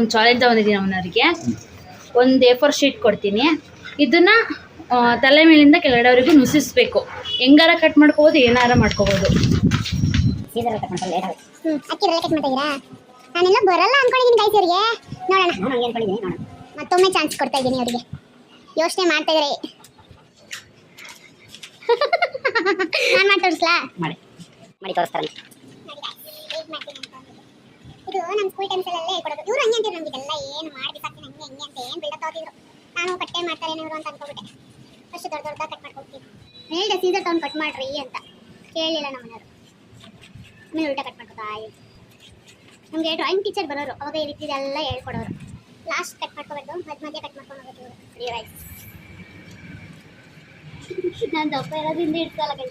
ಒಂದು ಚಾಲೆಂಜ್ ತಗೊಂಡಿದ್ದೀನಿ ಅವನವರಿಗೆ. ಒಂದು A4 ಶೀಟ್ ಕೊಡ್ತೀನಿ, ಇದನ್ನು ತಲೆ ಮೇಲಿಂದ ಕೆಳಗಡೆವರೆಗೂ ನುಸಿಸ್ಬೇಕು. ಹೆಂಗಾರ ಕಟ್ ಮಾಡ್ಕೋಬೋದು, ಏನಾರ ಮಾಡ್ಕೋಬೋದು. ನಾನೆಲ್ಲ ಬರಲ್ಲ ಅನ್ಕೊಂಡಿದ್ದೀನಿ ಗೈಸ್ ಅವ್ರಿಗೆ. ನೋಡೋಣ, ಮತ್ತೊಮ್ಮೆ ಚಾನ್ಸ್ ಕೊಡ್ತಾ ಇದ್ದೀನಿ ಅವರಿಗೆ. ಯೋಚನೆ ಮಾಡ್ತಾ ಇದ್ದಾರೆ. ನಾನು ಮಾಡಿ ತೋರಿಸ್ಲಾ? ಮಾಡಿ ತೋರಿಸ್ತಾರೆ. ಇದು ನಮ್ಮ ಸ್ಕೂಲ್ ಟೈಮ್ಸಲ್ಲೇ ಹೇಳ್ಕೊಡೋದು. ಇವ್ರು ಹಂಗೆ ಅಂತೀರು, ನಮಗೆಲ್ಲ ಏನು ಮಾಡಿ ಬಿಸಾಕ್ತೀನಿ ಹಂಗೆ ಹಿಂಗೆ ಅಂತ ಏನು ಬಿಲ್ಡಪ್ ತಗೋತಿದ್ರು. ನಾನು ಕಟ್ಟೆ ಮಾಡ್ತಾರೆ ಇವರು ಅಂತ ಅನ್ಕೊಬಿಟ್ಟೆ. ಅಷ್ಟು ದೊಡ್ಡ ಕಟ್ ಮಾಡ್ಕೊಡ್ತೀನಿ. ಹೇಳಿದೆ ಸೀಸರ್ ತಗೊಂಡು ಕಟ್ ಮಾಡ್ರಿ ಅಂತ, ಕೇಳಲಿಲ್ಲ ನಮ್ಮನೆಯವರು. ಆಮೇಲೆ ಉಲ್ಟಾ ಕಟ್ ಮಾಡ್ಕೊತಾ ಇದ್ರು. ನಮಗೆ ಡ್ರಾಯಿಂಗ್ ಟೀಚರ್ ಬರೋರು, ಅವಾಗ ಈ ರೀತಿ ಎಲ್ಲ ಹೇಳ್ಕೊಡೋರು. ಲಾಸ್ಟ್ ಕಟ್ ಮಾಡ್ಕೋಬೇಕು, ಮಧ್ಯ ಕಟ್ ಮಾಡ್ಕೊಂಡು ಹೋಗೋದು ಇವರು. ನಾನು ದಪ್ಪ ಇರೋದ್ರಿಂದ ಇಡ್ಸಲ್ಲ ಕೈ.